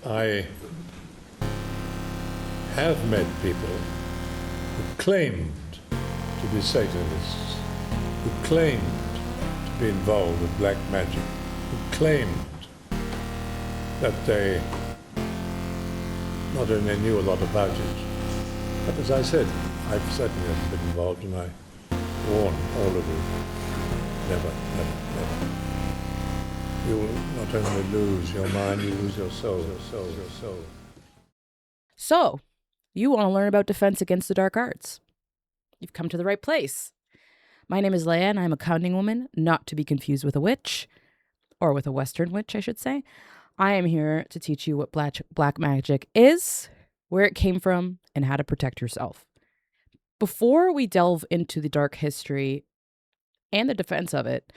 I have met people who claimed to be Satanists, who claimed to be involved with black magic, who claimed that they not only knew a lot about it, but as I said, I've certainly never been involved, and I warn all of you, never, never, never. You will not only lose your mind, you lose your soul, your soul, your soul. So, you want to learn about defense against the dark arts? You've come to the right place. My name is Leia, and I'm a counting woman, not to be confused with a witch, or with a Western witch, I should say. I am here to teach you what black magic is, where it came from, and how to protect yourself. Before we delve into the dark history and the defense of it,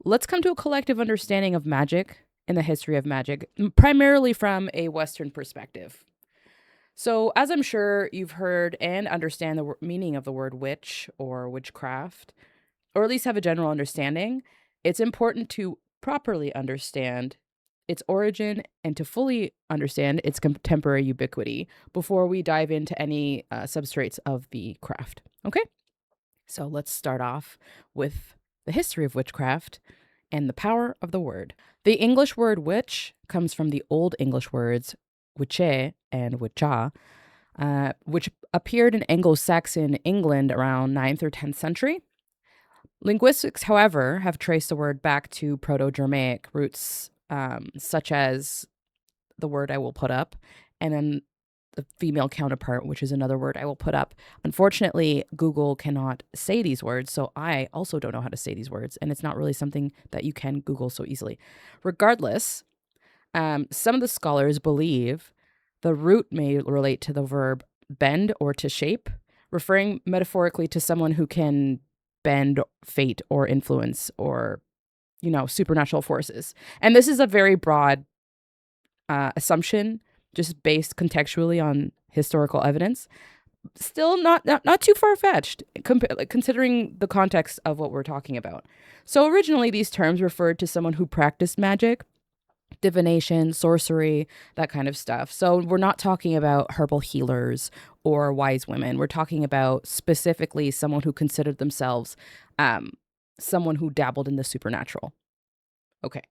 let's come to a collective understanding of magic and the history of magic, primarily from a Western perspective. So, as I'm sure you've heard and understand the meaning of the word witch or witchcraft, or at least have a general understanding, it's important to properly understand its origin and to fully understand its contemporary ubiquity before we dive into any substrates of the craft. Okay? So let's start off with the history of witchcraft and the power of the word. The English word witch comes from the Old English words witche and witcha, which appeared in Anglo-Saxon England around 9th or 10th century. Linguistics, however, have traced the word back to Proto-Germanic roots, such as the word I will put up, and then the female counterpart, which is another word I will put up. Unfortunately, Google cannot say these words, so I also don't know how to say these words, and it's not really something that you can Google so easily. Regardless, some of the scholars believe the root may relate to the verb bend or to shape, referring metaphorically to someone who can bend fate or influence or, supernatural forces. And this is a very broad assumption, just based contextually on historical evidence. Still not too far-fetched, considering the context of what we're talking about. So originally, these terms referred to someone who practiced magic, divination, sorcery, that kind of stuff. So we're not talking about herbal healers or wise women. We're talking about specifically someone who considered themselves someone who dabbled in the supernatural. Okay.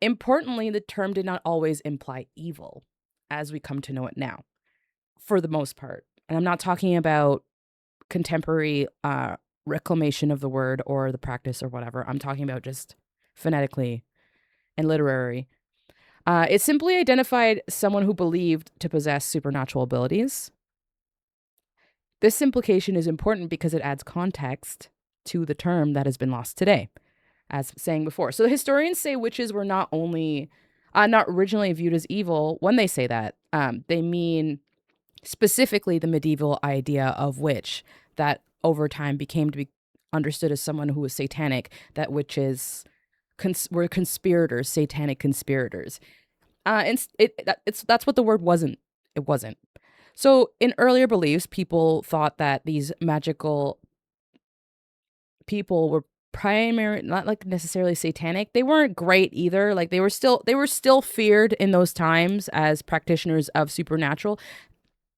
Importantly, the term did not always imply evil, as we come to know it now, for the most part. And I'm not talking about contemporary reclamation of the word or the practice or whatever. I'm talking about just phonetically and literary. It simply identified someone who believed to possess supernatural abilities. This implication is important because it adds context to the term that has been lost today, as saying before. So the historians say witches were not originally viewed as evil. When they say that, they mean specifically the medieval idea of witch that over time became to be understood as someone who was satanic, that witches were conspirators, satanic conspirators. That's what the word wasn't. It wasn't. So in earlier beliefs, people thought that these magical people were primary, not like necessarily satanic. They weren't great either. Like they were still feared in those times as practitioners of supernatural,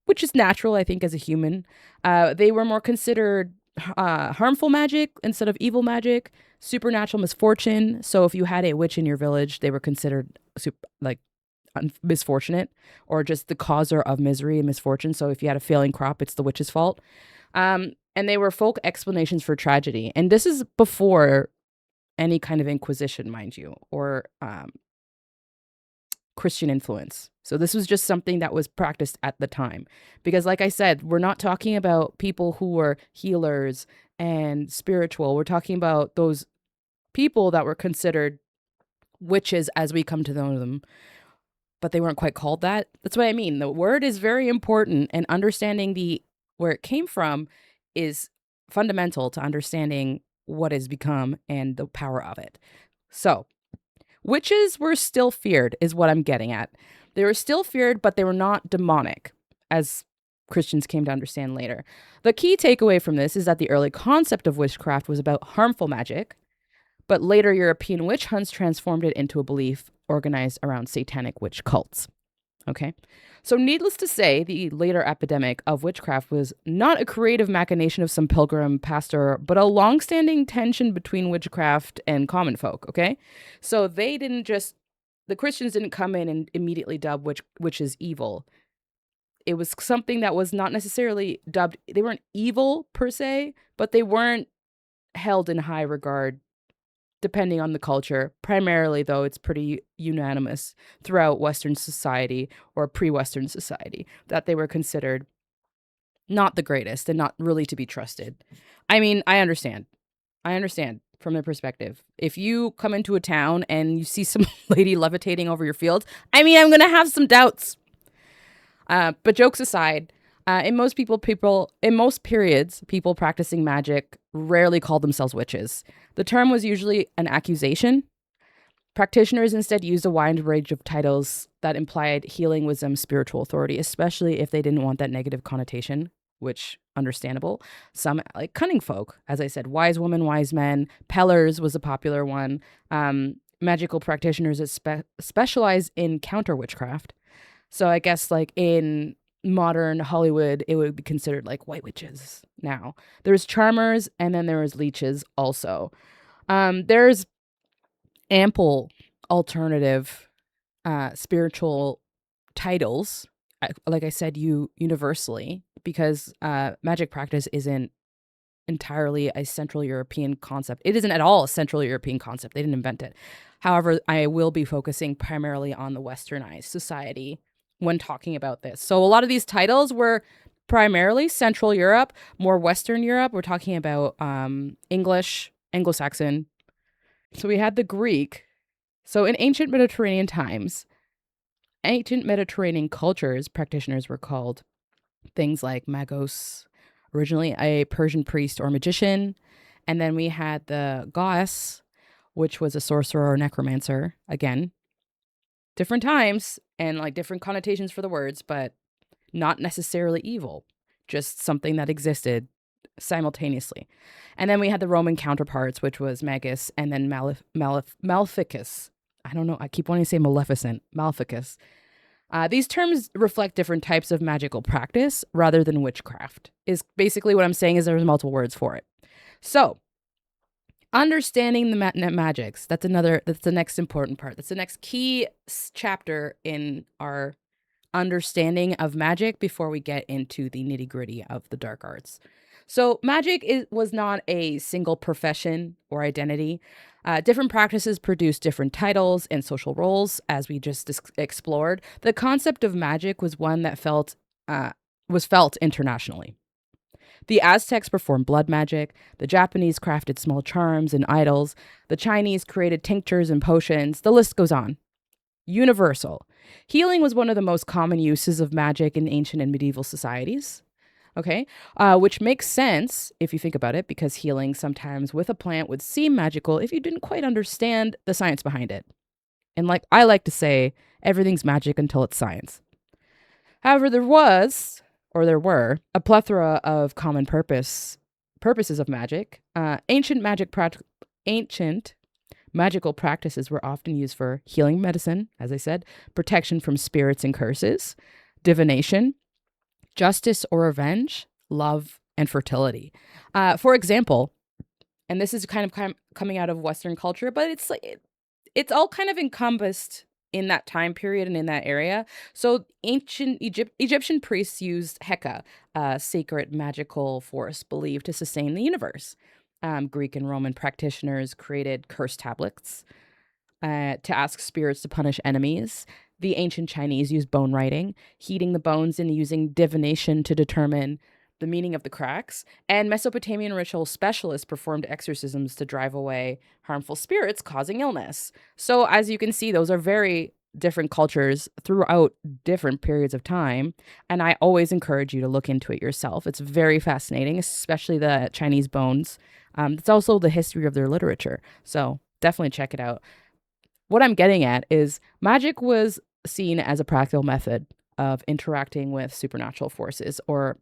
which is natural, I think, as a human. They were more considered harmful magic instead of evil magic, supernatural misfortune. So if you had a witch in your village, they were considered misfortunate or just the causer of misery and misfortune. So if you had a failing crop, it's the witch's fault. And they were folk explanations for tragedy. And this is before any kind of inquisition, mind you, or Christian influence. So this was just something that was practiced at the time. Because like I said, we're not talking about people who were healers and spiritual. We're talking about those people that were considered witches as we come to know them, but they weren't quite called that. That's what I mean. The word is very important, and understanding where it came from is fundamental to understanding what has become and the power of it. So, witches were still feared, is what I'm getting at. They were still feared, but they were not demonic, as Christians came to understand later. The key takeaway from this is that the early concept of witchcraft was about harmful magic, but later European witch hunts transformed it into a belief organized around satanic witch cults. Okay. So, needless to say, the later epidemic of witchcraft was not a creative machination of some pilgrim pastor, but a long-standing tension between witchcraft and common folk. Okay. So, the Christians didn't come in and immediately dub witches evil. It was something that was not necessarily dubbed, they weren't evil per se, but they weren't held in high regard depending on the culture. Primarily, though, it's pretty unanimous throughout Western society or pre-Western society that they were considered not the greatest and not really to be trusted. I mean, I understand. I understand from their perspective. If you come into a town and you see some lady levitating over your fields, I mean, I'm going to have some doubts. But jokes aside, in most periods, people practicing magic rarely called themselves witches. The term was usually an accusation. Practitioners instead used a wide range of titles that implied healing, wisdom, spiritual authority, especially if they didn't want that negative connotation, which understandable. Some like cunning folk, as I said, wise woman, wise men. Pellers was a popular one. Magical practitioners that specialize in counter witchcraft. So I guess like in modern Hollywood, it would be considered like white witches now. There's charmers and then there was leeches also. There's ample alternative spiritual titles, like I said, universally, because magic practice isn't entirely a Central European concept. It isn't at all a Central European concept. They didn't invent it. However, I will be focusing primarily on the Westernized society when talking about this. So a lot of these titles were primarily Central Europe, more Western Europe. We're talking about English, Anglo-Saxon. So we had the Greek. So in ancient Mediterranean times, ancient Mediterranean cultures, practitioners were called things like magos, originally a Persian priest or magician. And then we had the Gauss, which was a sorcerer or necromancer. Again, different times and like different connotations for the words, but not necessarily evil, just something that existed simultaneously. And then we had the Roman counterparts, which was Magus and then Maleficus. I don't know. I keep wanting to say Maleficent. Maleficus. These terms reflect different types of magical practice rather than witchcraft, is basically what I'm saying is there's multiple words for it. So, understanding the magics, that's the next important part. That's the next key chapter in our understanding of magic before we get into the nitty gritty of the dark arts. So magic was not a single profession or identity. Different practices produce different titles and social roles, as we just explored. The concept of magic was one that was felt internationally. The Aztecs performed blood magic. The Japanese crafted small charms and idols. The Chinese created tinctures and potions. The list goes on. Universal. Healing was one of the most common uses of magic in ancient and medieval societies. Okay, which makes sense if you think about it, because healing sometimes with a plant would seem magical if you didn't quite understand the science behind it. And like I like to say, everything's magic until it's science. However, there were a plethora of common purposes of magic. Ancient magical practices were often used for healing medicine, as I said, protection from spirits and curses, divination, justice or revenge, love, and fertility. For example, and this is kind of coming out of Western culture, but it's all kind of encompassed in that time period and in that area. So ancient Egyptian priests used Heka, a sacred magical force believed to sustain the universe. Greek and Roman practitioners created curse tablets to ask spirits to punish enemies. The ancient Chinese used bone writing, heating the bones and using divination to determine the meaning of the cracks. And Mesopotamian ritual specialists performed exorcisms to drive away harmful spirits causing illness. So as you can see, those are very different cultures throughout different periods of time. And I always encourage you to look into it yourself. It's very fascinating, especially the Chinese bones. It's also the history of their literature. So definitely check it out. What I'm getting at is magic was seen as a practical method of interacting with supernatural forces or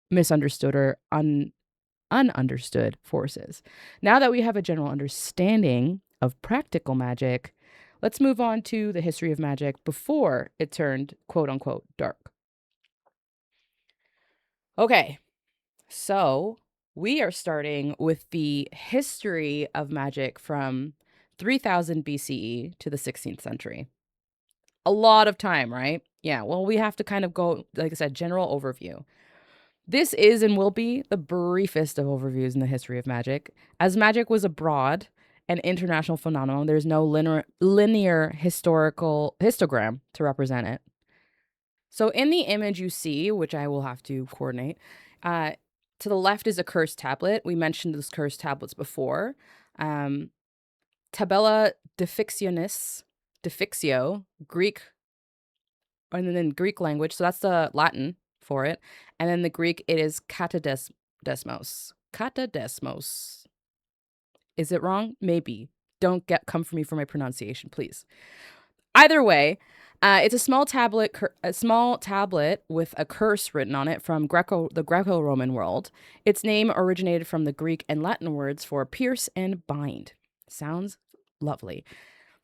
misunderstood or ununderstood forces. Now that we have a general understanding of practical magic, Let's move on to the history of magic before it turned quote unquote dark. Okay, so we are starting with the history of magic from 3000 BCE to the 16th century. A lot of time, right? Yeah, well, we have to kind of go, like I said, general overview. This is and will be the briefest of overviews in the history of magic. As magic was a broad and international phenomenon, there's no linear historical histogram to represent it. So in the image you see, which I will have to coordinate, to the left is a cursed tablet. We mentioned those cursed tablets before. Tabella defixio, Greek, and then Greek language. So that's the Latin for it. And then the Greek, it is katadesmos. Katadesmos. Is it wrong? Maybe. Don't come for me for my pronunciation, please. Either way, it's a small tablet with a curse written on it from the Greco-Roman world. Its name originated from the Greek and Latin words for pierce and bind. Sounds lovely.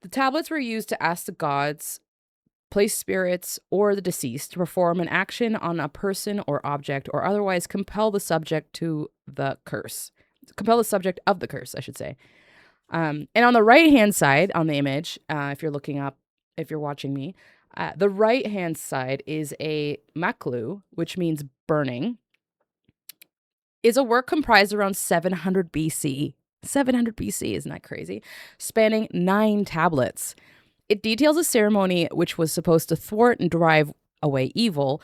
The tablets were used to ask the gods, place spirits, or the deceased to perform an action on a person or object, or otherwise compel the subject of the curse, I should say. And on the right-hand side on the image, if you're watching me, the right-hand side is a maklu, which means burning, is a work comprised around 700 BC. 700 BC, isn't that crazy? Spanning 9 tablets. It details a ceremony which was supposed to thwart and drive away evil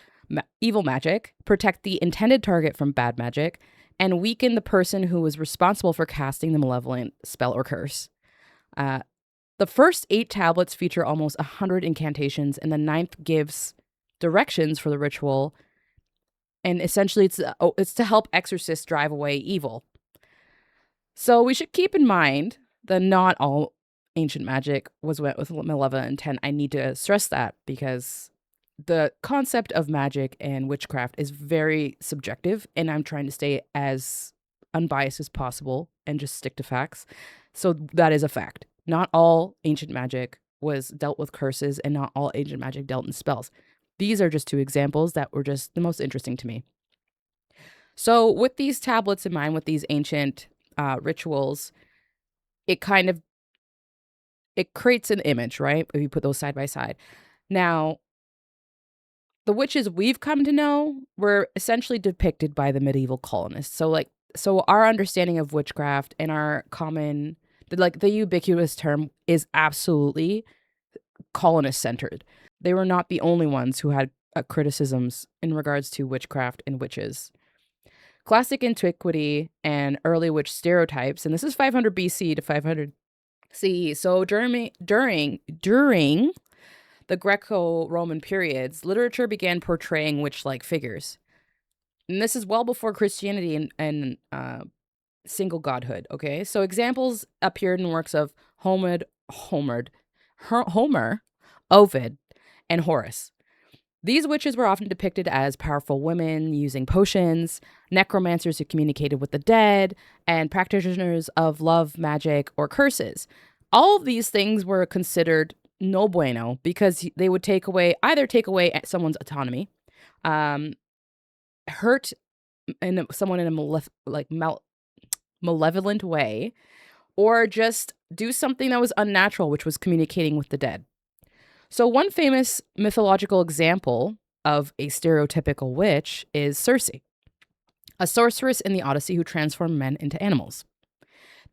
magic, protect the intended target from bad magic, and weaken the person who was responsible for casting the malevolent spell or curse. The first 8 tablets feature almost 100 incantations, and the 9th gives directions for the ritual. And essentially, it's to help exorcists drive away evil. So we should keep in mind that not all ancient magic was went with malevolent intent. I need to stress that because the concept of magic and witchcraft is very subjective, and I'm trying to stay as unbiased as possible and just stick to facts. So that is a fact. Not all ancient magic was dealt with curses, and not all ancient magic dealt in spells. These are just 2 examples that were just the most interesting to me. So with these tablets in mind, with these ancient rituals, it creates an image, right? If you put those side by side. Now, the witches we've come to know were essentially depicted by the medieval colonists. So our understanding of witchcraft and our common, the ubiquitous term is absolutely colonist centered. They were not the only ones who had criticisms in regards to witchcraft and witches. Classic antiquity and early witch stereotypes, and this is 500 BC to 500 CE. So during the Greco-Roman periods, literature began portraying witch-like figures. And this is well before Christianity and single godhood, okay? So examples appeared in works of Homer, Ovid, and Horace. These witches were often depicted as powerful women using potions, necromancers who communicated with the dead, and practitioners of love, magic, or curses. All of these things were considered no bueno because they would either take away someone's autonomy, hurt someone in a malevolent way, or just do something that was unnatural, which was communicating with the dead. So one famous mythological example of a stereotypical witch is Circe, a sorceress in the Odyssey who transformed men into animals.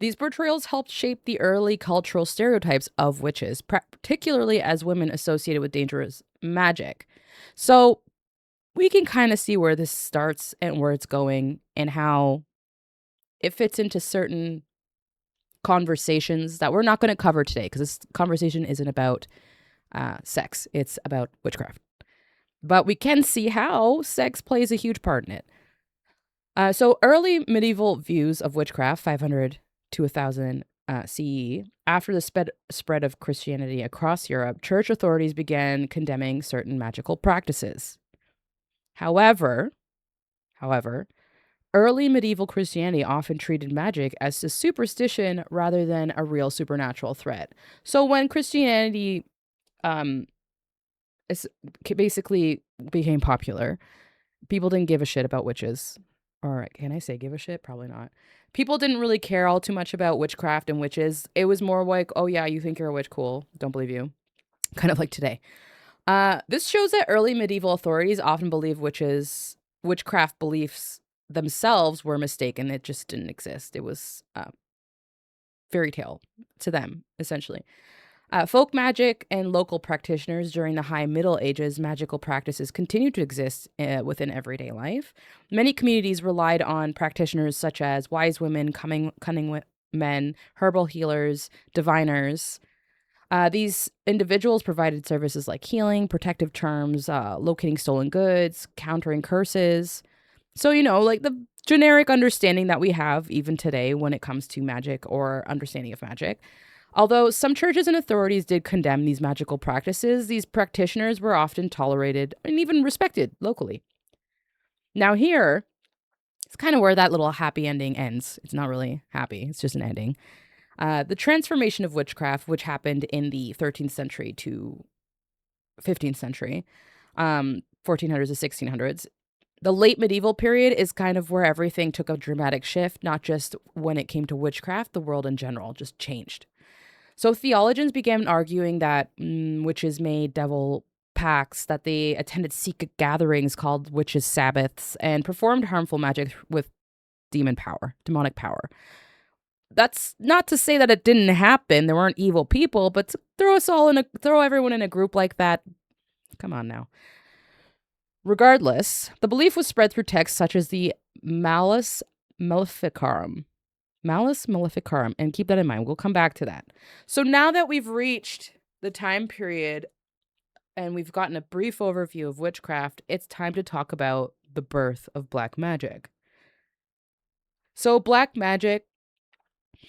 These portrayals helped shape the early cultural stereotypes of witches, particularly as women associated with dangerous magic. So we can kind of see where this starts and where it's going and how it fits into certain conversations that we're not going to cover today, because this conversation isn't about sex. It's about witchcraft. But we can see how sex plays a huge part in it. So early medieval views of witchcraft, 500 to 1000 CE, after the spread of Christianity across Europe, church authorities began condemning certain magical practices. However, Early medieval Christianity often treated magic as a superstition rather than a real supernatural threat. So when Christianity um, basically became popular, people didn't give a shit about witches. Or can I say give a shit? Probably not. People didn't really care all too much about witchcraft and witches. It was more like, oh yeah, you think you're a witch, cool. Don't believe you. Kind of like today. This shows that early medieval authorities often believed witchcraft beliefs themselves were mistaken. It just didn't exist. It was fairy tale to them, essentially. Folk magic and local practitioners during the High Middle Ages, magical practices continued to exist within everyday life. Many communities relied on practitioners such as wise women, cunning men, herbal healers, diviners. These individuals provided services like healing, protective charms, locating stolen goods, countering curses. So, like the generic understanding that we have even today when it comes to magic or understanding of magic. Although some churches and authorities did condemn these magical practices, these practitioners were often tolerated and even respected locally. Now, here, it's kind of where that little happy ending ends. It's not really happy, it's just an ending. The transformation of witchcraft, which happened in the 13th century to 15th century, 1400s to 1600s, the late medieval period is kind of where everything took a dramatic shift, not just when it came to witchcraft, the world in general just changed. So theologians began arguing that witches made devil pacts, that they attended secret gatherings called witches' sabbaths, and performed harmful magic with demonic power. That's not to say that it didn't happen. There weren't evil people, but to throw everyone in a group like that, come on now. Regardless, the belief was spread through texts such as the Malleus Maleficarum. Malleus Maleficarum, and keep that in mind. We'll come back to that. So now that we've reached the time period and we've gotten a brief overview of witchcraft, it's time to talk about the birth of black magic. So black magic,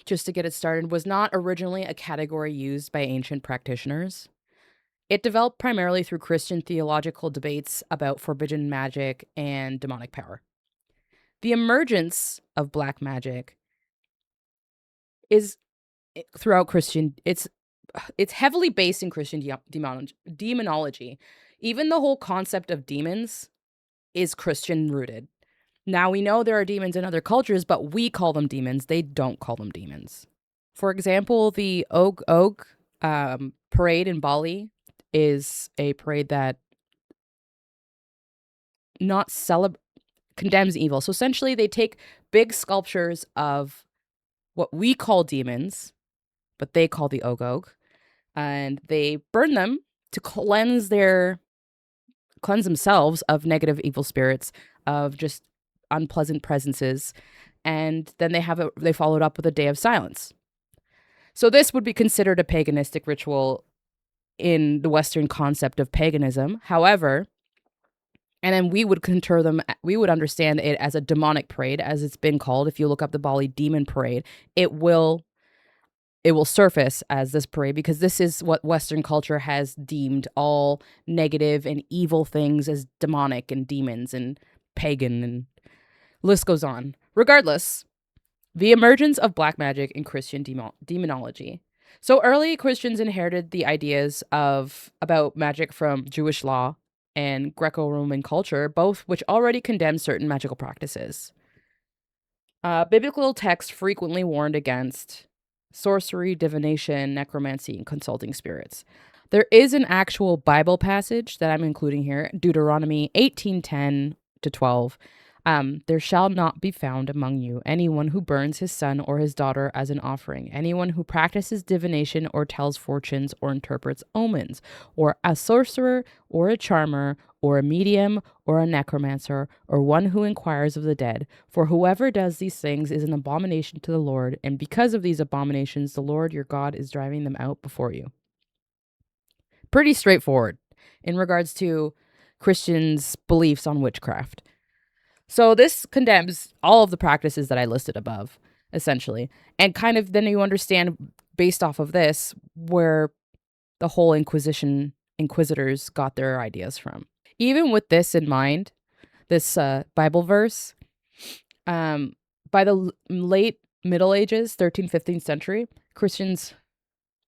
just to get it started, was not originally a category used by ancient practitioners. It developed primarily through Christian theological debates about forbidden magic and demonic power. The emergence of black magic is throughout Christian. It's heavily based in Christian demonology. Even the whole concept of demons is Christian rooted. Now we know there are demons in other cultures, but we call them demons. They don't call them demons. For example, the Og parade in Bali is a parade that not condemns evil. So essentially, they take big sculptures of what we call demons, but they call the Og, and they burn them to cleanse themselves of negative evil spirits, of just unpleasant presences, and then they followed up with a day of silence. So this would be considered a paganistic ritual in the Western concept of paganism. However, and then we would understand it as a demonic parade, as it's been called. If you look up the Bali Demon Parade, it will surface as this parade, because this is what Western culture has deemed all negative and evil things as demonic and demons and pagan, and list goes on. Regardless, the emergence of black magic in Christian demonology. So early Christians inherited the ideas about magic from Jewish law and Greco-Roman culture, both which already condemned certain magical practices. Biblical texts frequently warned against sorcery, divination, necromancy, and consulting spirits. There is an actual Bible passage that I'm including here, Deuteronomy 18:10-12. There shall not be found among you anyone who burns his son or his daughter as an offering, anyone who practices divination or tells fortunes or interprets omens, or a sorcerer or a charmer or a medium or a necromancer or one who inquires of the dead. For whoever does these things is an abomination to the Lord, and because of these abominations, the Lord your God is driving them out before you. Pretty straightforward in regards to Christians' beliefs on witchcraft. So this condemns all of the practices that I listed above, essentially. And kind of then you understand, based off of this, where the whole inquisitors got their ideas from. Even with this in mind, this Bible verse, By the late Middle Ages, 13th, 15th century, Christians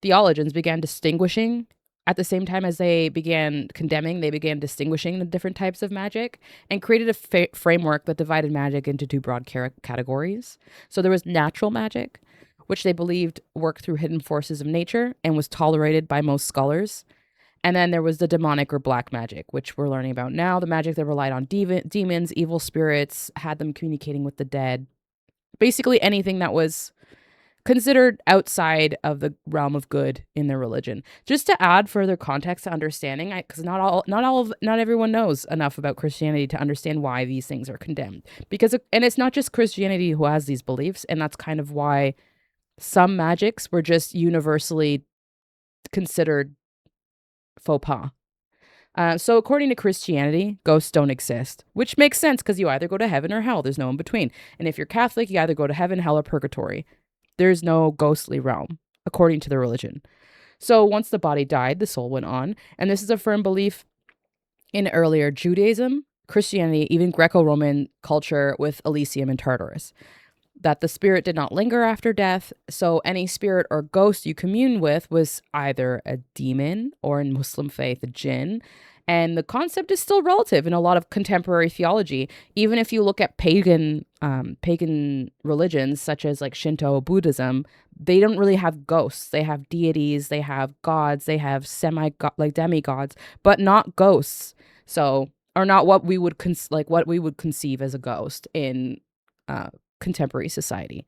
theologians began distinguishing at the same time as they began condemning, they began distinguishing the different types of magic and created a framework that divided magic into two broad categories. So there was natural magic, which they believed worked through hidden forces of nature and was tolerated by most scholars. And then there was the demonic or black magic, which we're learning about now. The magic that relied on demons, evil spirits, had them communicating with the dead. Basically anything that was considered outside of the realm of good in their religion. Just to add further context to understanding, because not everyone knows enough about Christianity to understand why these things are condemned. And it's not just Christianity who has these beliefs, and that's kind of why some magics were just universally considered faux pas. So according to Christianity, ghosts don't exist, which makes sense because you either go to heaven or hell. There's no in between. And if you're Catholic, you either go to heaven, hell, or purgatory. There's no ghostly realm, according to the religion. So once the body died, the soul went on. And this is a firm belief in earlier Judaism, Christianity, even Greco-Roman culture with Elysium and Tartarus, that the spirit did not linger after death. So any spirit or ghost you commune with was either a demon or, in Muslim faith, a jinn. And the concept is still relative in a lot of contemporary theology. Even if you look at pagan religions, such as like Shinto, Buddhism, they don't really have ghosts. They have deities, they have gods, they have demigods, but not ghosts. So, or not what we would conceive as a ghost in contemporary society.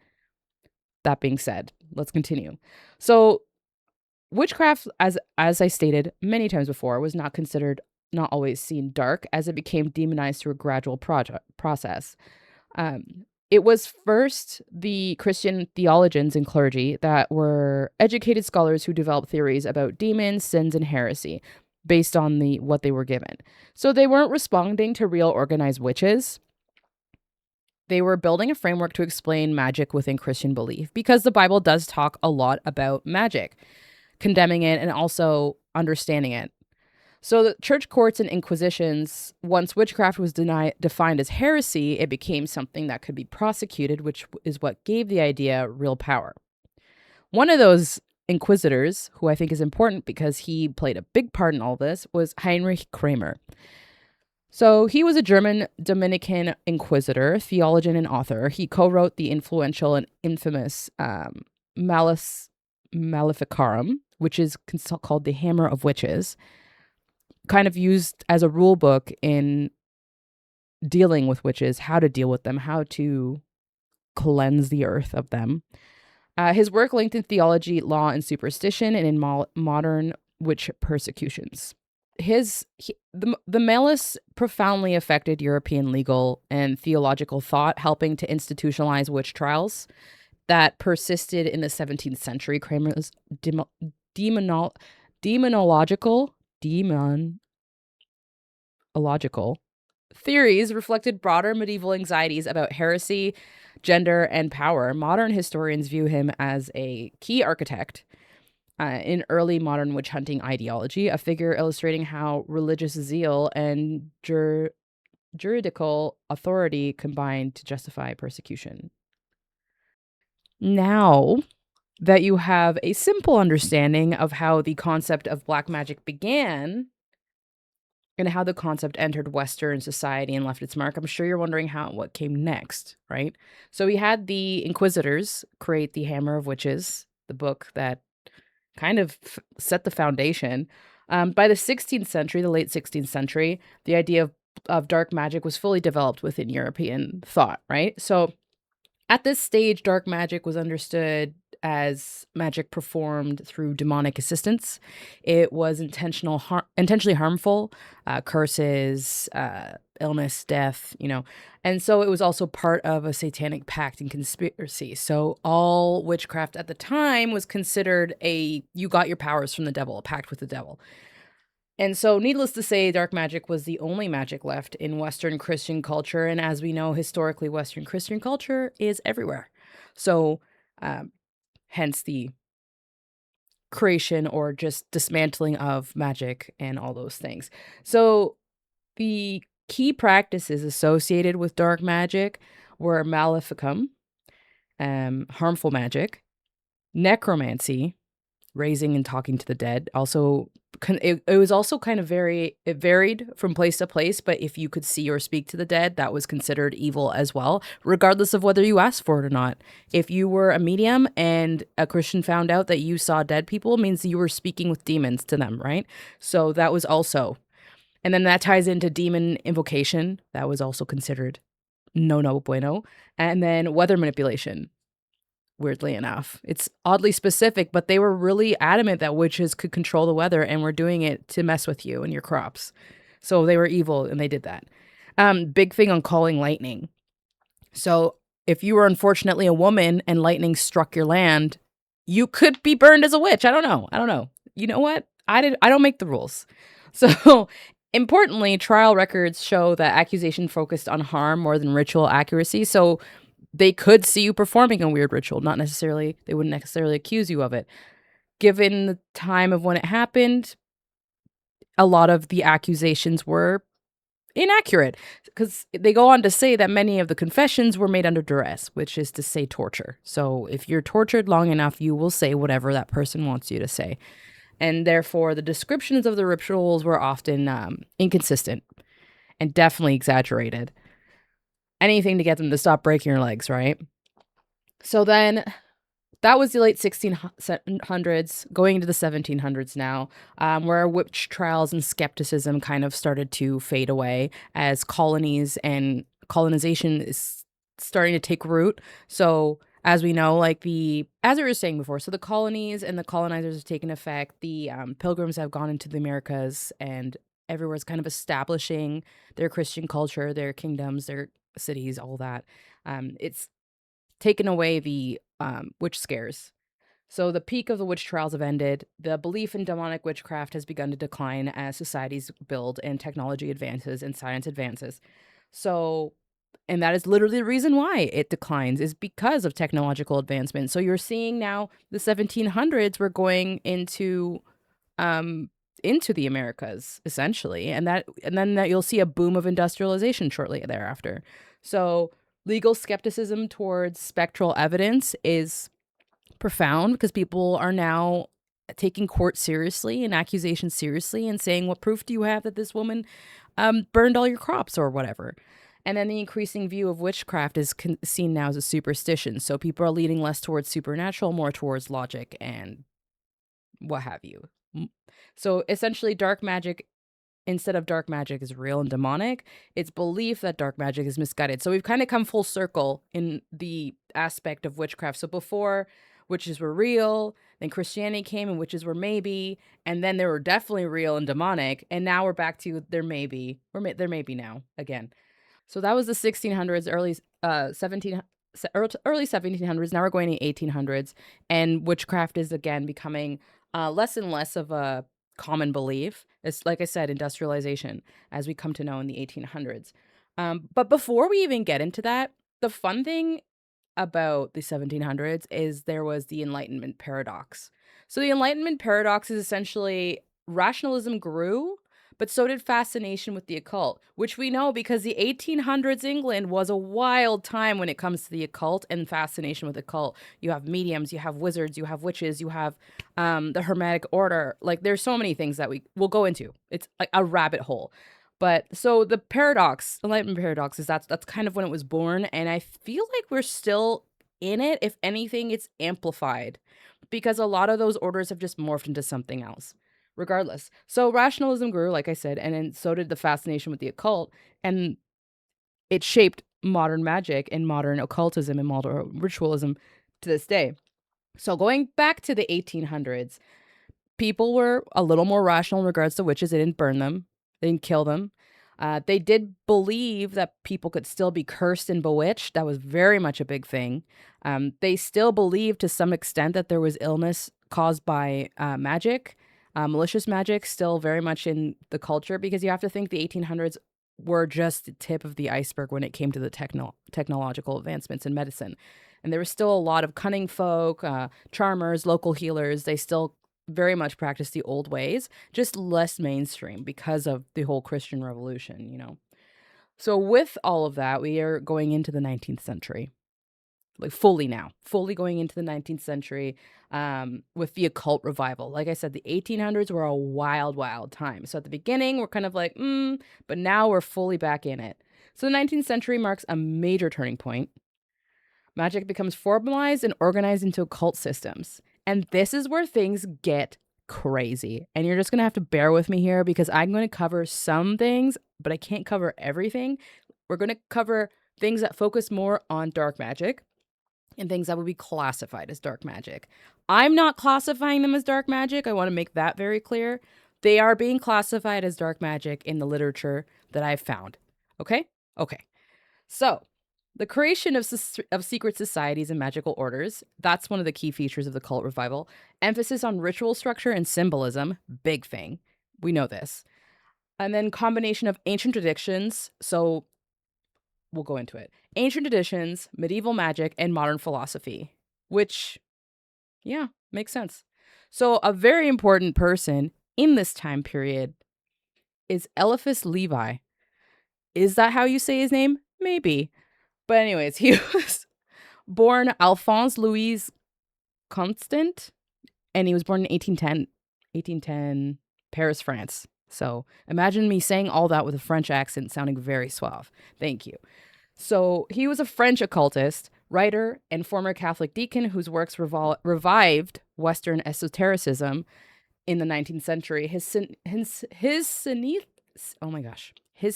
That being said, let's continue. So, witchcraft, as I stated many times before, was not always seen dark, as it became demonized through a gradual process. It was first the Christian theologians and clergy that were educated scholars who developed theories about demons, sins, and heresy based on what they were given. So they weren't responding to real organized witches. They were building a framework to explain magic within Christian belief, because the Bible does talk a lot about magic, condemning it and also understanding it. So the church courts and inquisitions, once witchcraft was defined as heresy, it became something that could be prosecuted, which is what gave the idea real power. One of those inquisitors, who I think is important because he played a big part in all this, was Heinrich Kramer. So he was a German Dominican inquisitor, theologian, and author. He co-wrote the influential and infamous Malus Maleficarum, which is called the Hammer of Witches, kind of used as a rule book in dealing with witches, how to deal with them, how to cleanse the earth of them. His work linked in theology, law, and superstition, and in modern witch persecutions. The Malus profoundly affected European legal and theological thought, helping to institutionalize witch trials that persisted in the 17th century. Kramer's demonological theories reflected broader medieval anxieties about heresy, gender, and power. Modern historians view him as a key architect in early modern witch hunting ideology, a figure illustrating how religious zeal and juridical authority combined to justify persecution. Now that you have a simple understanding of how the concept of black magic began and how the concept entered Western society and left its mark, I'm sure you're wondering what came next, right? So we had the Inquisitors create the Hammer of Witches, the book that kind of set the foundation. By the 16th century, the late 16th century, the idea of dark magic was fully developed within European thought, right? So at this stage, dark magic was understood as magic performed through demonic assistance. It was intentionally harmful, curses, illness, death, And so it was also part of a satanic pact and conspiracy. So all witchcraft at the time was considered you got your powers from the devil, a pact with the devil. And so, needless to say, dark magic was the only magic left in Western Christian culture. And as we know, historically, Western Christian culture is everywhere. So, hence the creation or just dismantling of magic and all those things. So, the key practices associated with dark magic were maleficum, harmful magic, necromancy, raising and talking to the dead. Also, it was also kind of it varied from place to place, but if you could see or speak to the dead, that was considered evil as well, regardless of whether you asked for it or not. If you were a medium and a Christian found out that you saw dead people, it means you were speaking with demons to them, right? So that was also, and then that ties into demon invocation. That was also considered no bueno. And then weather manipulation. Weirdly enough, it's oddly specific, but they were really adamant that witches could control the weather and were doing it to mess with you and your crops. So they were evil and they did that. Big thing on calling lightning. So if you were unfortunately a woman and lightning struck your land, you could be burned as a witch. I don't know. You know what? I don't make the rules. So importantly, trial records show that accusation focused on harm more than ritual accuracy. So they could see you performing a weird ritual, they wouldn't necessarily accuse you of it. Given the time of when it happened, a lot of the accusations were inaccurate because they go on to say that many of the confessions were made under duress, which is to say torture. So if you're tortured long enough, you will say whatever that person wants you to say. And therefore, the descriptions of the rituals were often inconsistent and definitely exaggerated. Anything to get them to stop breaking your legs, right? So then that was the late 1600s, going into the 1700s now, where witch trials and skepticism kind of started to fade away as colonies and colonization is starting to take root. So as we know, as we were saying before, so the colonies and the colonizers have taken effect. The pilgrims have gone into the Americas and everywhere's kind of establishing their Christian culture, their kingdoms, their cities, all that. It's taken away the witch scares. So the peak of the witch trials have ended. The belief in demonic witchcraft has begun to decline as societies build and technology advances and science advances. So, and that is literally the reason why it declines is because of technological advancement. So you're seeing now the 1700s, we're going into the Americas essentially, and then that you'll see a boom of industrialization shortly thereafter. So legal skepticism towards spectral evidence is profound because people are now taking court seriously and accusations seriously and saying, what proof do you have that this woman burned all your crops or whatever? And then the increasing view of witchcraft is seen now as a superstition. So people are leaning less towards supernatural, more towards logic and what have you. So essentially, dark magic, instead of dark magic is real and demonic, it's belief that dark magic is misguided. So we've kind of come full circle in the aspect of witchcraft. So before, witches were real, then Christianity came and witches were maybe, and then they were definitely real and demonic, and now we're back to they're maybe now again. So that was the 1600s, early 1700s. Now we're going to 1800s, and witchcraft is again becoming less and less of a common belief. It's like I said, industrialization, as we come to know in the 1800s. But before we even get into that, the fun thing about the 1700s is there was the Enlightenment paradox. So the Enlightenment paradox is essentially rationalism grew, but so did fascination with the occult, which we know because the 1800s England was a wild time when it comes to the occult and fascination with occult. You have mediums, you have wizards, you have witches, you have the Hermetic Order. Like there's so many things that we'll go into. It's like a rabbit hole. But so the paradox, Enlightenment paradox, is that's kind of when it was born, and I feel like we're still in it. If anything, it's amplified because a lot of those orders have just morphed into something else. Regardless, so rationalism grew, like I said, and then so did the fascination with the occult, and it shaped modern magic and modern occultism and modern ritualism to this day. So going back to the 1800s, people were a little more rational in regards to witches. They didn't burn them. They didn't kill them. They did believe that people could still be cursed and bewitched. That was very much a big thing. They still believed to some extent that there was illness caused by magic. Malicious magic still very much in the culture because you have to think the 1800s were just the tip of the iceberg when it came to the technological advancements in medicine. And there was still a lot of cunning folk, charmers, local healers. They still very much practice the old ways, just less mainstream because of the whole Christian revolution, So with all of that, we are going into the 19th century. Like fully going into the 19th century with the occult revival. Like I said, the 1800s were a wild, wild time. So at the beginning, we're kind of like, but now we're fully back in it. So the 19th century marks a major turning point. Magic becomes formalized and organized into occult systems. And this is where things get crazy. And you're just going to have to bear with me here because I'm going to cover some things, but I can't cover everything. We're going to cover things that focus more on dark magic and things that would be classified as dark magic. I'm not classifying them as dark magic. I want to make that very clear. They are being classified as dark magic in the literature that I've found. Okay? Okay. So, the creation of secret societies and magical orders, that's one of the key features of the cult revival. Emphasis on ritual structure and symbolism, big thing. We know this. And then combination of ancient traditions, so we'll go into it. Ancient traditions, medieval magic, and modern philosophy, which, yeah, makes sense. So a very important person in this time period is Eliphas Levi. Is that how you say his name? Maybe. But anyways, he was born Alphonse Louis Constant, and he was born in 1810, Paris, France. So imagine me saying all that with a French accent sounding very suave. Thank you. So he was a French occultist, writer, and former Catholic deacon whose works revived Western esotericism in the 19th century. His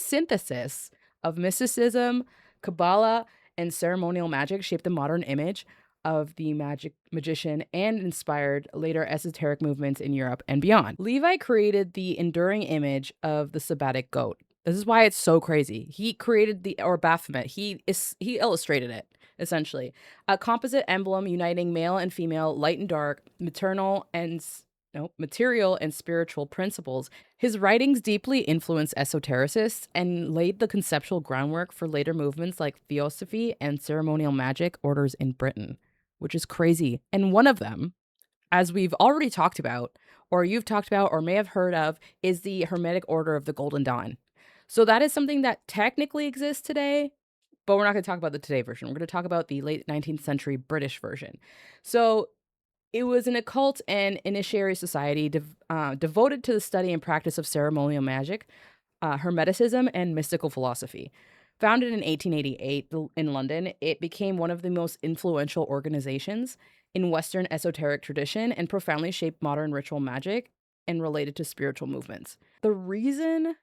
synthesis of mysticism, Kabbalah, and ceremonial magic shaped the modern image of the magician and inspired later esoteric movements in Europe and beyond. Levi created the enduring image of the sabbatic goat. This is why it's so crazy. He created or Baphomet. He illustrated it, essentially. A composite emblem uniting male and female, light and dark, material and spiritual principles. His writings deeply influenced esotericists and laid the conceptual groundwork for later movements like Theosophy and ceremonial magic orders in Britain, which is crazy. And one of them, as we've already talked about, or you've talked about, or may have heard of, is the Hermetic Order of the Golden Dawn. So that is something that technically exists today, but we're not going to talk about the today version. We're going to talk about the late 19th century British version. So it was an occult and initiatory society devoted to the study and practice of ceremonial magic, Hermeticism, and mystical philosophy. Founded in 1888 in London, it became one of the most influential organizations in Western esoteric tradition and profoundly shaped modern ritual magic and related to spiritual movements. The reason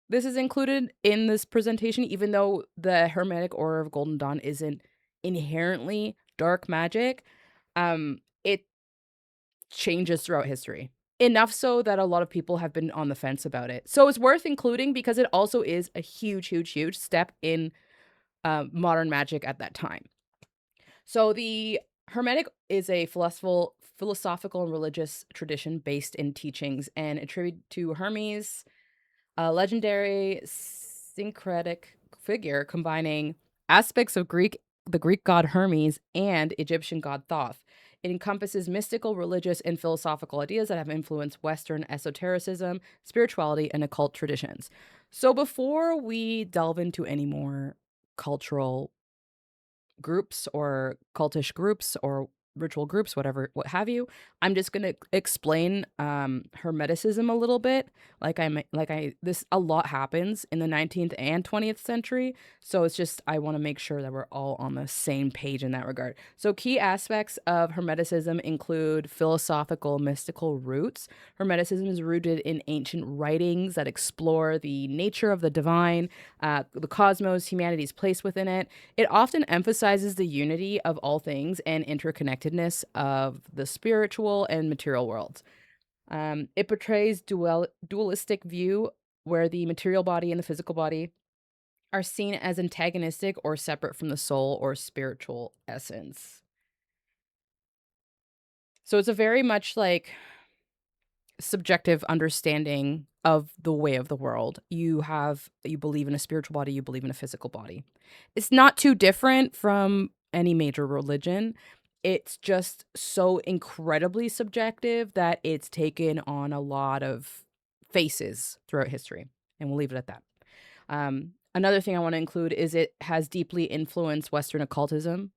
this is included in this presentation, even though the Hermetic Order of Golden Dawn isn't inherently dark magic, it changes throughout history. Enough so that a lot of people have been on the fence about it. So it's worth including because it also is a huge, huge, huge step in modern magic at that time. So the Hermetic is a philosophical and religious tradition based in teachings and attributed to Hermes, a legendary syncretic figure combining aspects of the Greek god Hermes and Egyptian god Thoth. It encompasses mystical, religious, and philosophical ideas that have influenced Western esotericism, spirituality, and occult traditions. So before we delve into any more cultural groups or cultish groups or ritual groups, what have you, I'm just going to explain Hermeticism a little bit. A lot happens in the 19th and 20th century, so it's just I want to make sure that we're all on the same page in that regard. So key aspects of Hermeticism include philosophical mystical roots. Hermeticism is rooted in ancient writings that explore the nature of the divine, the cosmos, humanity's place within it. It often emphasizes the unity of all things and interconnectedness of the spiritual and material worlds. It portrays dualistic view where the material body and the physical body are seen as antagonistic or separate from the soul or spiritual essence. So it's a very much like subjective understanding of the way of the world. You believe in a spiritual body, you believe in a physical body. It's not too different from any major religion. It's just so incredibly subjective that it's taken on a lot of faces throughout history. And we'll leave it at that. Another thing I want to include is it has deeply influenced Western occultism.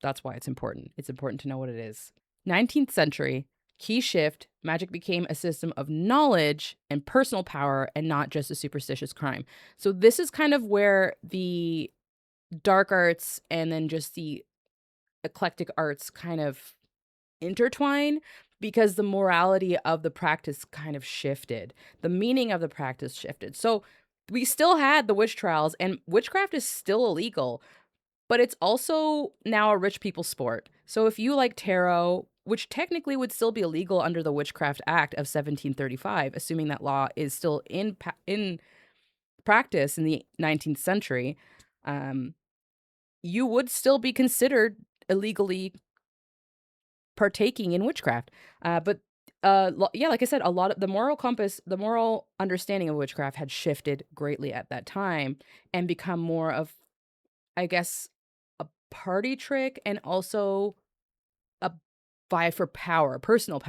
That's why it's important. It's important to know what it is. 19th century, key shift, magic became a system of knowledge and personal power and not just a superstitious crime. So this is kind of where the dark arts and then just the eclectic arts kind of intertwine, because the morality of the practice kind of shifted. The meaning of the practice shifted. So we still had the witch trials, and witchcraft is still illegal, but it's also now a rich people's sport. So if you like tarot, which technically would still be illegal under the Witchcraft Act of 1735, assuming that law is still in practice in the 19th century, you would still be considered illegally partaking in witchcraft. But yeah, like I said, a lot of the moral compass, the moral understanding of witchcraft had shifted greatly at that time and become more of, I guess, a party trick, and also a vie for power, personal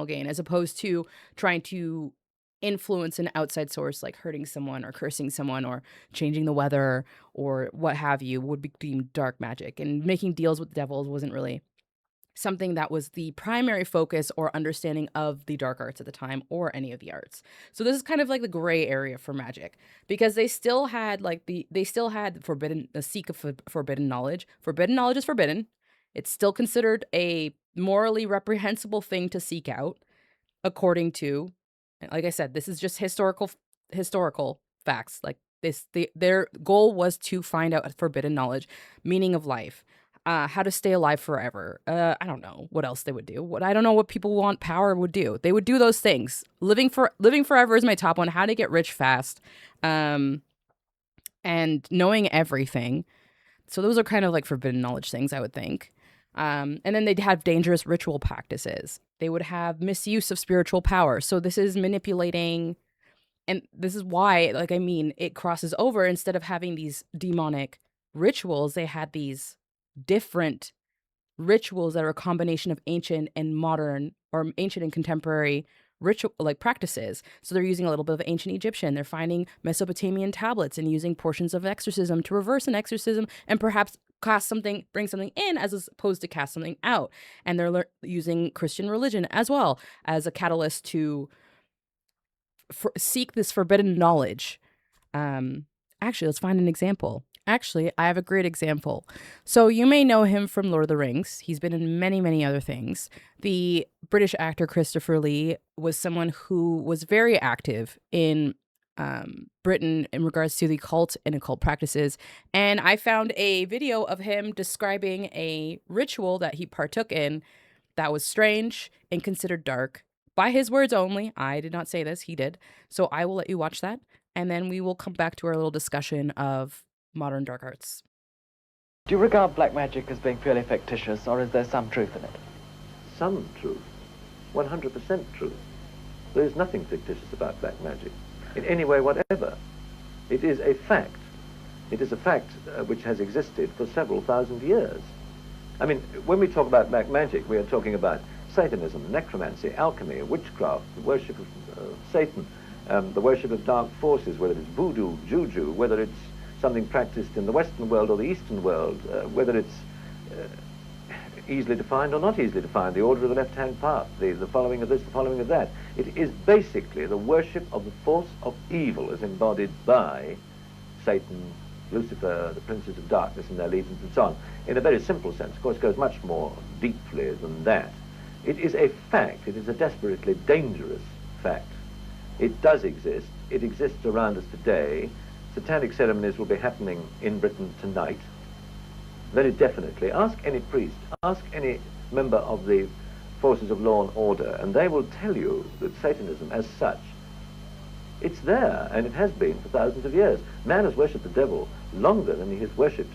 gain, as opposed to trying to influence an outside source like hurting someone or cursing someone or changing the weather or what have you would be deemed dark magic. And making deals with devils wasn't really something that was the primary focus or understanding of the dark arts at the time, or any of the arts. So this is kind of like the gray area for magic, because they still had the seek of forbidden knowledge. Forbidden knowledge is forbidden. It's still considered a morally reprehensible thing to seek out, according to, like I said, this is just historical facts. Like their goal was to find out forbidden knowledge, meaning of life, how to stay alive forever. I don't know what else they would do. I don't know what people want power would do. They would do those things. Living forever is my top one. How to get rich fast, and knowing everything. So those are kind of like forbidden knowledge things, I would think. And then they'd have dangerous ritual practices. They would have misuse of spiritual power. So this is manipulating, and this is why, like, I mean, it crosses over. Instead of having these demonic rituals, they had these different rituals that are a combination of ancient and modern, or ancient and contemporary ritual like practices. So they're using a little bit of ancient Egyptian. They're finding Mesopotamian tablets and using portions of exorcism to reverse an exorcism and perhaps bring something in as opposed to cast something out. And they're using Christian religion as well as a catalyst to seek this forbidden knowledge. Actually, let's find an example. Actually, I have a great example. So you may know him from Lord of the Rings. He's been in many, many other things. The British actor Christopher Lee was someone who was very active in Britain in regards to the cult and occult practices. And I found a video of him describing a ritual that he partook in that was strange and considered dark. By his words only. I did not say this, he did. So I will let you watch that, and then we will come back to our little discussion of modern dark arts. Do you regard black magic as being purely fictitious, or is there some truth in it? Some truth. 100% truth. There is nothing fictitious about black magic, in any way whatever. It is a fact. It is a fact which has existed for several thousand years. I mean, when we talk about black magic, we are talking about Satanism, necromancy, alchemy, witchcraft, the worship of Satan, the worship of dark forces, whether it's voodoo, juju, whether it's something practiced in the Western world or the Eastern world, whether it's easily defined or not easily defined, the order of the left-hand path, the following of this, the following of that. It is basically the worship of the force of evil as embodied by Satan, Lucifer, the princes of darkness and their legions and so on. In a very simple sense, of course, it goes much more deeply than that. It is a fact. It is a desperately dangerous fact. It does exist. It exists around us today. Satanic ceremonies will be happening in Britain tonight, very definitely. Ask any priest, ask any member of the forces of law and order, and they will tell you that Satanism as such, it's there, and it has been for thousands of years. Man has worshipped the devil longer than he has worshipped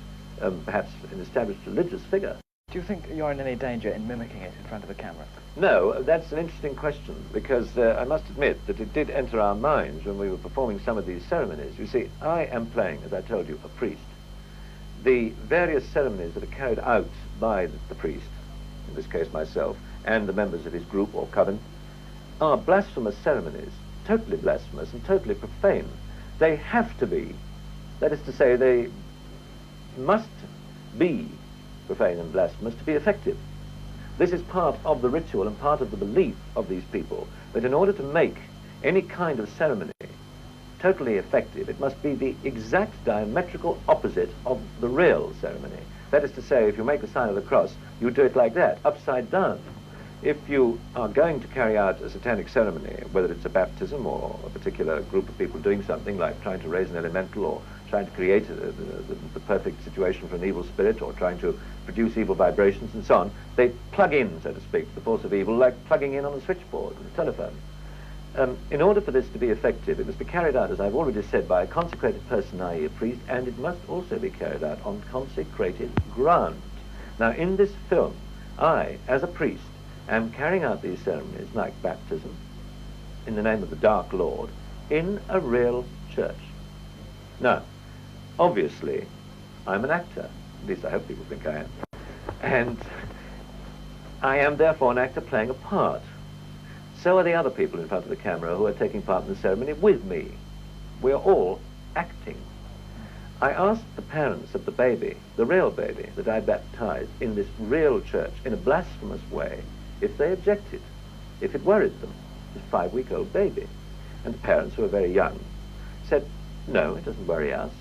perhaps an established religious figure. Do you think you're in any danger in mimicking it in front of the camera? No, that's an interesting question, because I must admit that it did enter our minds when we were performing some of these ceremonies. You see, I am playing, as I told you, a priest. The various ceremonies that are carried out by the priest, in this case myself, and the members of his group or coven, are blasphemous ceremonies, totally blasphemous and totally profane. They have to be That is to say, they must be profane and blasphemous to be effective. This is part of the ritual and part of the belief of these people, that in order to make any kind of ceremony totally effective, it must be the exact diametrical opposite of the real ceremony. That is to say, if you make the sign of the cross, you do it like that, upside down. If you are going to carry out a satanic ceremony, whether it's a baptism or a particular group of people doing something like trying to raise an elemental or trying to create the perfect situation for an evil spirit or trying to produce evil vibrations and so on, they plug in, so to speak, the force of evil like plugging in on a switchboard with a telephone. In order for this to be effective, it must be carried out, as I've already said, by a consecrated person, i.e. a priest, and it must also be carried out on consecrated ground. Now, in this film, I, as a priest, am carrying out these ceremonies like baptism in the name of the Dark Lord in a real church. Now, obviously, I'm an actor. At least I hope people think I am. And I am therefore an actor playing a part. So are the other people in front of the camera who are taking part in the ceremony with me. We are all acting. I asked the parents of the baby, the real baby that I baptized in this real church in a blasphemous way, if they objected, if it worried them, this 5-week-old baby. And the parents, who are very young, said, no, it doesn't worry us.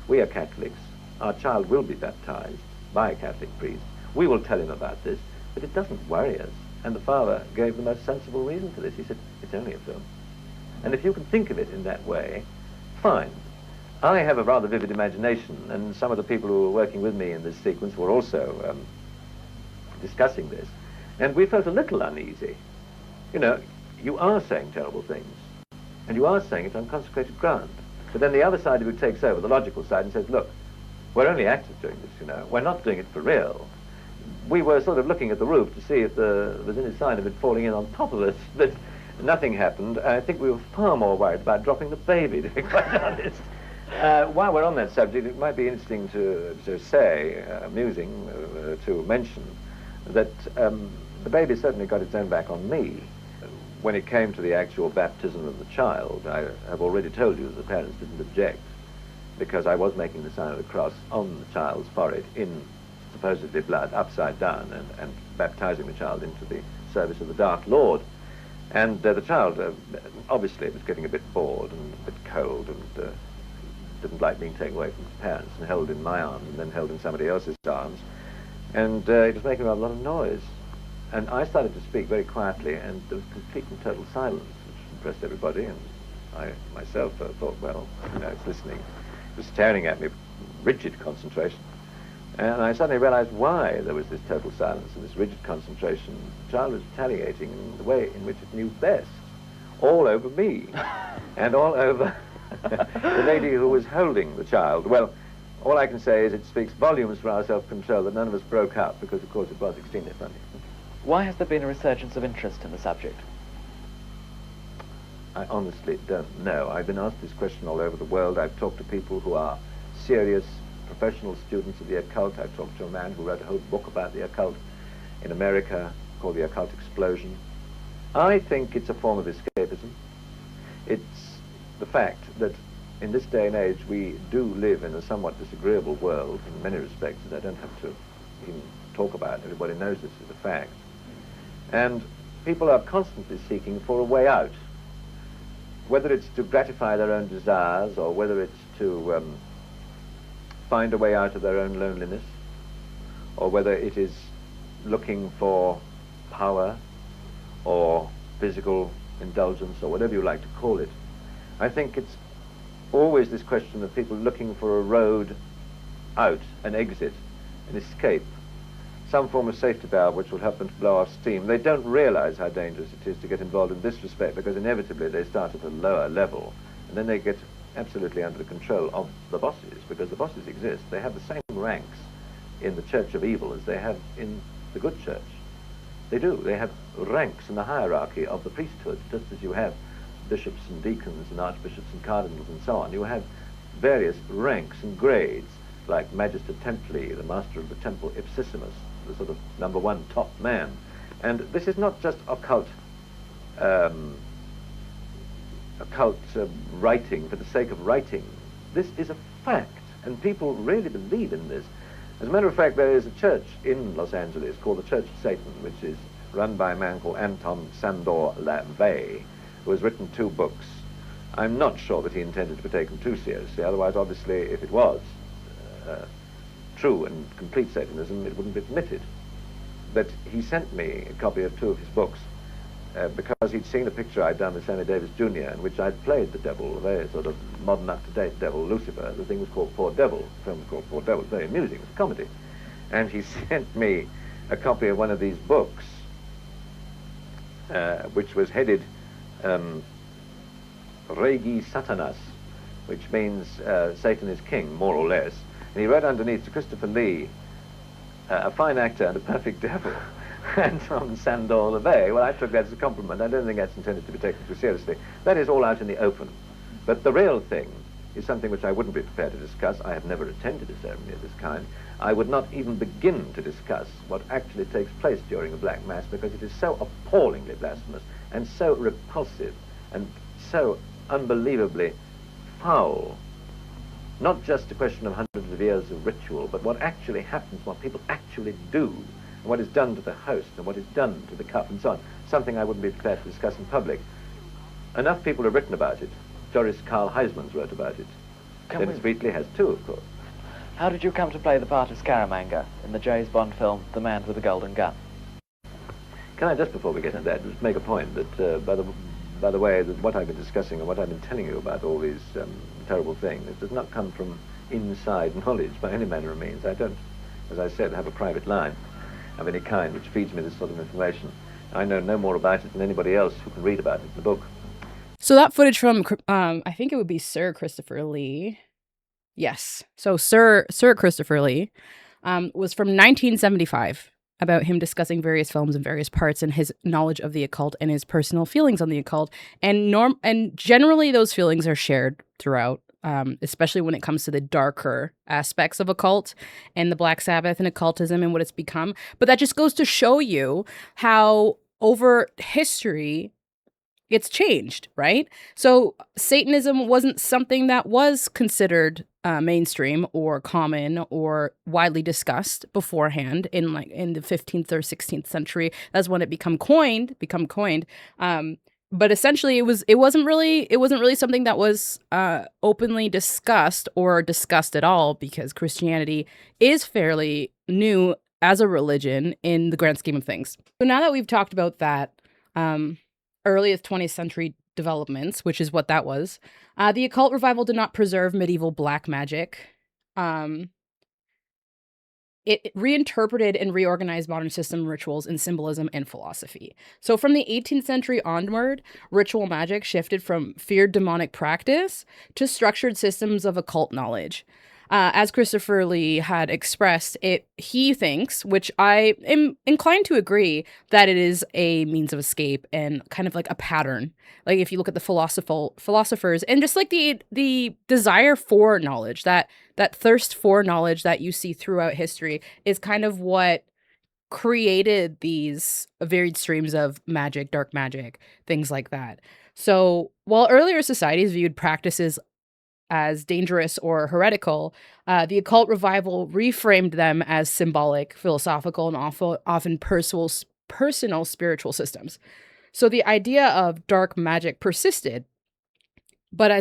We are Catholics. Our child will be baptized by a Catholic priest. We will tell him about this, but it doesn't worry us. And the father gave the most sensible reason for this. He said, it's only a film. And if you can think of it in that way, fine. I have a rather vivid imagination, and some of the people who were working with me in this sequence were also discussing this. And we felt a little uneasy. You know, you are saying terrible things, and you are saying it on consecrated ground. But then the other side of you takes over, the logical side, and says, look, we're only actors doing this, you know. We're not doing it for real. We were sort of looking at the roof to see if there was any sign of it falling in on top of us, but nothing happened. I think we were far more worried about dropping the baby, to be quite honest. While we're on that subject, it might be interesting to say, amusing to mention, that the baby certainly got its own back on me. When it came to the actual baptism of the child, I have already told you that the parents didn't object, because I was making the sign of the cross on the child's forehead in supposedly blood, upside down, and baptizing the child into the service of the Dark Lord. And the child, obviously, was getting a bit bored and a bit cold and didn't like being taken away from his parents and held in my arms and then held in somebody else's arms. And it was making a lot of noise. And I started to speak very quietly, and there was complete and total silence, which impressed everybody. And I myself thought, well, you know, it's listening. It was staring at me, rigid concentration. And I suddenly realized why there was this total silence and this rigid concentration. The child was retaliating in the way in which it knew best, all over me, and all over the lady who was holding the child. Well, all I can say is it speaks volumes for our self-control that none of us broke up, because, of course, it was extremely funny. Why has there been a resurgence of interest in the subject? I honestly don't know. I've been asked this question all over the world. I've talked to people who are serious professional students of the occult. I've talked to a man who wrote a whole book about the occult in America called The Occult Explosion. I think it's a form of escapism. It's the fact that in this day and age we do live in a somewhat disagreeable world in many respects that I don't have to even talk about. Everybody knows this is a fact. And people are constantly seeking for a way out, whether it's to gratify their own desires or whether it's to find a way out of their own loneliness, or whether it is looking for power or physical indulgence or whatever you like to call it. I think it's always this question of people looking for a road out, an exit, an escape, some form of safety valve which will help them to blow off steam. They don't realize how dangerous it is to get involved in this respect, because inevitably they start at a lower level and then they get absolutely under the control of the bosses, because the bosses exist. They have the same ranks in the Church of Evil as they have in the good church. They do. They have ranks in the hierarchy of the priesthood, just as you have bishops and deacons and archbishops and cardinals and so on. You have various ranks and grades, like Magister Templi, the master of the temple Ipsissimus, the sort of number one top man. And this is not just occult writing for the sake of writing. This is a fact, and people really believe in this. As a matter of fact, there is a church in Los Angeles called the Church of Satan, which is run by a man called Anton Sandor LaVey, who has written 2 books. I'm not sure that he intended to be taken too seriously, otherwise, obviously, if it was true and complete Satanism, it wouldn't be admitted. But he sent me a copy of 2 of his books because he'd seen a picture I'd done with Sammy Davis Jr. in which I'd played the devil, a very sort of modern, up-to-date devil, Lucifer. The thing was called Poor Devil. The film was called Poor Devil. It was very amusing. It was a comedy. And he sent me a copy of one of these books, which was headed Regi Satanas, which means Satan is king, more or less. And he wrote underneath to Christopher Lee, a fine actor and a perfect devil. And from Sandor LaVey, well, I took that as a compliment. I don't think that's intended to be taken too seriously. That is all out in the open. But the real thing is something which I wouldn't be prepared to discuss. I have never attended a ceremony of this kind. I would not even begin to discuss what actually takes place during a Black Mass because it is so appallingly blasphemous and so repulsive and so unbelievably foul. Not just a question of hundreds of years of ritual, but what actually happens, what people actually do, and what is done to the host, and what is done to the cup, and so on. Something I wouldn't be prepared to discuss in public. Enough people have written about it. Joris Karl Huysmans wrote about it. Dennis Wheatley has too, of course. How did you come to play the part of Scaramanga in the James Bond film The Man with the Golden Gun? Can I, just before we get into that, just make a point that, by the way, that what I've been discussing and what I've been telling you about all these terrible things, it does not come from inside knowledge by any manner of means. I don't, as I said, have a private line of any kind which feeds me this sort of information. I know no more about it than anybody else who can read about it in the book. So that footage from, I think it would be Sir Christopher Lee. Yes. So Sir Christopher Lee was from 1975, about him discussing various films and various parts and his knowledge of the occult and his personal feelings on the occult. And generally those feelings are shared throughout, especially when it comes to the darker aspects of occult and the Black Sabbath and occultism and what it's become. But that just goes to show you how over history it's changed, right? So Satanism wasn't something that was considered mainstream or common or widely discussed beforehand in the 15th or 16th century. That's when it become coined. But essentially, it wasn't really something that was openly discussed or discussed at all, because Christianity is fairly new as a religion in the grand scheme of things. So now that we've talked about that, earliest 20th century developments, which is what that was, the occult revival did not preserve medieval black magic. It reinterpreted and reorganized modern system rituals in symbolism and philosophy. So from the 18th century onward, ritual magic shifted from feared demonic practice to structured systems of occult knowledge. As Christopher Lee had expressed, he thinks, which I am inclined to agree, that it is a means of escape and kind of like a pattern. Like if you look at the philosophers and just like the desire for knowledge, that thirst for knowledge that you see throughout history is kind of what created these varied streams of magic, dark magic, things like that. So while earlier societies viewed practices as dangerous or heretical, the occult revival reframed them as symbolic, philosophical, and often personal spiritual systems. So the idea of dark magic persisted, but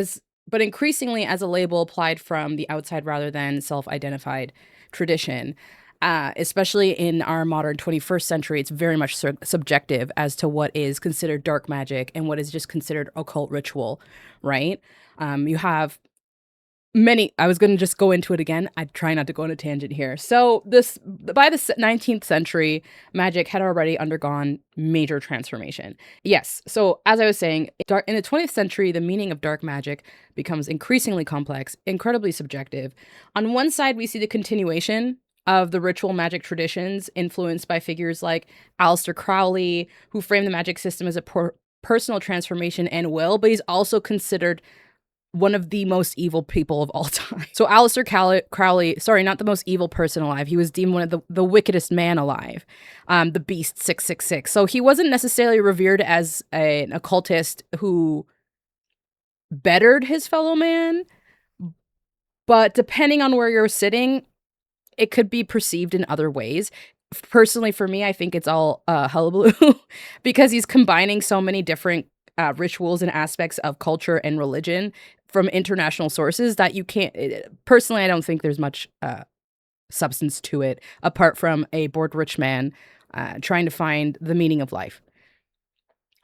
increasingly as a label applied from the outside rather than self-identified tradition. Especially in our modern 21st century, it's very much subjective as to what is considered dark magic and what is just considered occult ritual, right? You have I was going to just go into it again. I try not to go on a tangent here. So by the 19th century, magic had already undergone major transformation. Yes. So as I was saying, in the 20th century, the meaning of dark magic becomes increasingly complex, incredibly subjective. On one side, we see the continuation of the ritual magic traditions influenced by figures like Aleister Crowley, who framed the magic system as a personal transformation and will, but he's also considered one of the most evil people of all time. So Aleister Crowley, sorry, not the most evil person alive. He was deemed one of the wickedest man alive, the Beast 666. So he wasn't necessarily revered as an occultist who bettered his fellow man, But depending on where you're sitting, it could be perceived in other ways. Personally, for me, I think it's all hullabaloo because he's combining so many different rituals and aspects of culture and religion from international sources that you can't. Personally, I don't think there's much substance to it apart from a bored rich man trying to find the meaning of life.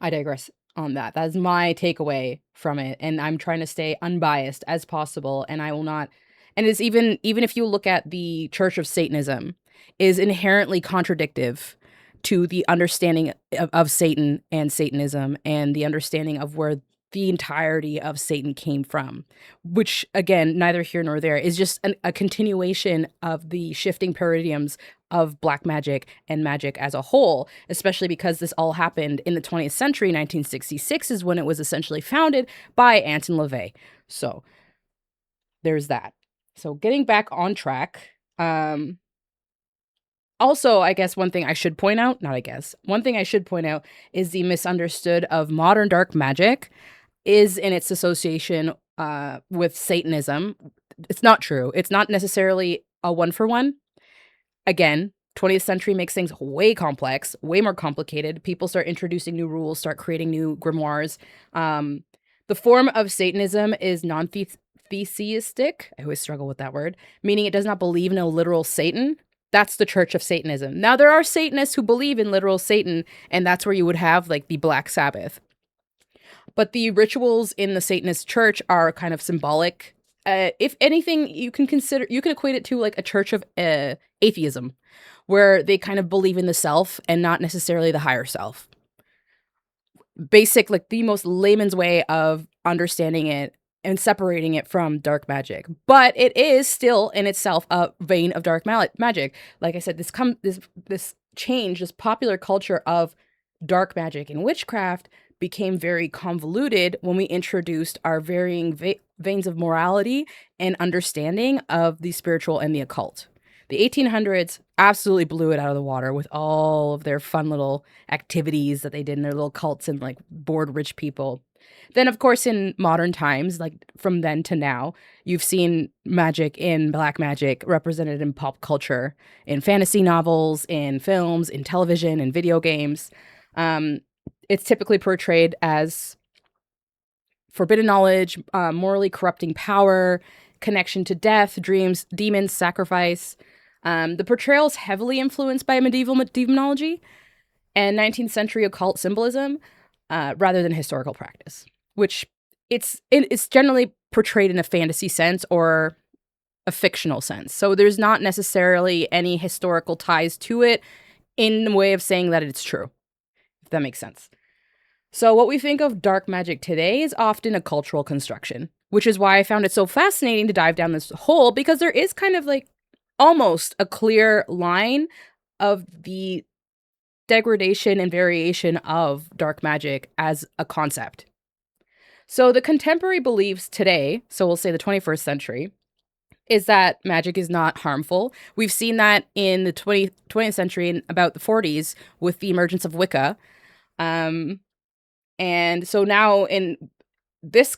I digress on that. That is my takeaway from it, and I'm trying to stay unbiased as possible, and I will not. And it's even if you look at the Church of Satanism, is inherently contradictive to the understanding of Satan and Satanism and the understanding of where the entirety of Satan came from, which again, neither here nor there, is just a continuation of the shifting paradigms of black magic and magic as a whole, especially because this all happened in the 20th century. 1966 is when it was essentially founded by Anton LaVey. So there's that. So getting back on track, also, I guess one thing I should point out is the misunderstood of modern dark magic is in its association with Satanism. It's not true. It's not necessarily a one-for-one. Again, 20th century makes things way complex, way more complicated. People start introducing new rules, start creating new grimoires. The form of Satanism is non-theistic. I always struggle with that word, meaning it does not believe in a literal Satan. That's the Church of Satanism. Now, there are Satanists who believe in literal Satan, and that's where you would have like the Black Sabbath. But the rituals in the Satanist church are kind of symbolic. If anything, you can equate it to like a church of atheism, where they kind of believe in the self and not necessarily the higher self. Basic, like the most layman's way of understanding it and separating it from dark magic. But it is still in itself a vein of dark magic. Like I said, this change, this popular culture of dark magic and witchcraft became very convoluted when we introduced our varying veins of morality and understanding of the spiritual and the occult. The 1800s absolutely blew it out of the water with all of their fun little activities that they did in their little cults and like bored rich people. Then, of course, in modern times, like from then to now, you've seen magic in black magic represented in pop culture, in fantasy novels, in films, in television, in video games. It's typically portrayed as forbidden knowledge, morally corrupting power, connection to death, dreams, demons, sacrifice. The portrayal is heavily influenced by medieval demonology and 19th century occult symbolism rather than historical practice, which it's generally portrayed in a fantasy sense or a fictional sense. So there's not necessarily any historical ties to it in the way of saying that it's true, if that makes sense. So what we think of dark magic today is often a cultural construction, which is why I found it so fascinating to dive down this hole, because there is kind of like almost a clear line of the degradation and variation of dark magic as a concept. So the contemporary beliefs today, so we'll say the 21st century, is that magic is not harmful. We've seen that in the 20th century and about the 40s with the emergence of Wicca. And so now in this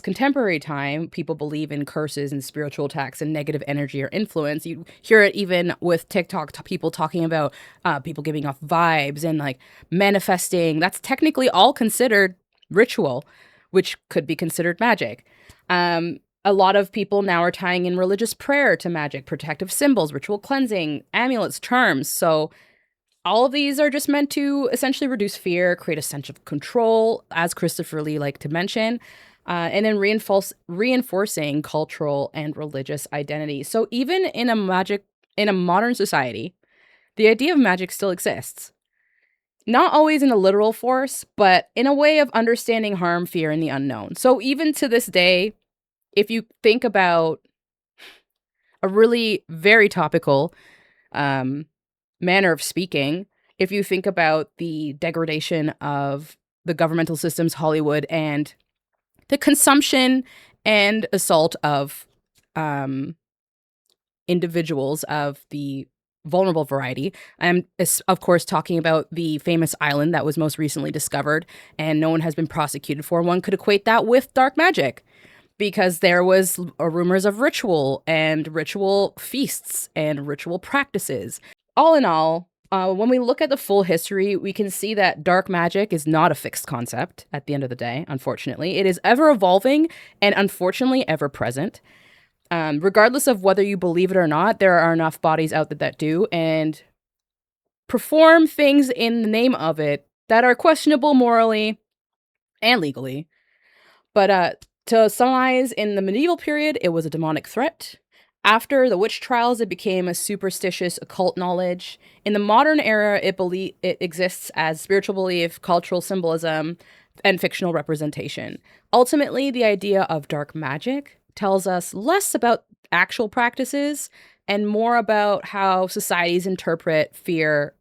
contemporary time, people believe in curses and spiritual attacks and negative energy or influence. You hear it even with TikTok, people talking about people giving off vibes and like manifesting. That's technically all considered ritual, which could be considered magic. A lot of people now are tying in religious prayer to magic, protective symbols, ritual cleansing, amulets, charms. So all of these are just meant to essentially reduce fear, create a sense of control, as Christopher Lee liked to mention, and then reinforcing cultural and religious identity. So even in a modern society, the idea of magic still exists. Not always in a literal force, but in a way of understanding harm, fear, and the unknown. So even to this day, if you think about a really very topical manner of speaking, if you think about the degradation of the governmental systems, Hollywood, and the consumption and assault of individuals of the vulnerable variety, I'm of course talking about the famous island that was most recently discovered and no one has been prosecuted for. One could equate that with dark magic. because there was rumors of ritual and ritual feasts and ritual practices. All in all, when we look at the full history, we can see that dark magic is not a fixed concept at the end of the day, unfortunately. It is ever evolving and unfortunately ever present. Regardless of whether you believe it or not, there are enough bodies out there that do and perform things in the name of it that are questionable morally and legally. But to summarize, in the medieval period, it was a demonic threat. After the witch trials, it became a superstitious occult knowledge. In the modern era, it exists as spiritual belief, cultural symbolism, and fictional representation. Ultimately, the idea of dark magic tells us less about actual practices and more about how societies interpret fear,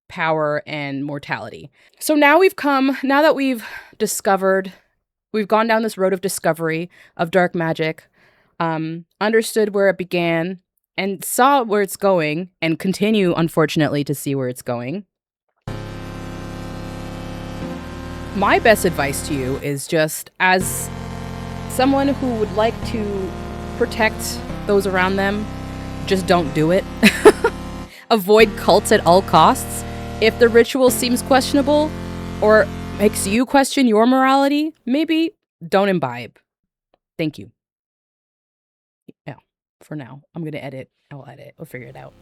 power, and mortality. So now that we've gone down this road of discovery of dark magic, understood where it began, and saw where it's going, and continue, unfortunately, to see where it's going. My best advice to you is just as someone who would like to protect those around them, just don't do it. Avoid cults at all costs. If the ritual seems questionable or makes you question your morality, maybe don't imbibe. Thank you. Yeah, for now. I'm going to edit. I'll edit. We'll figure it out.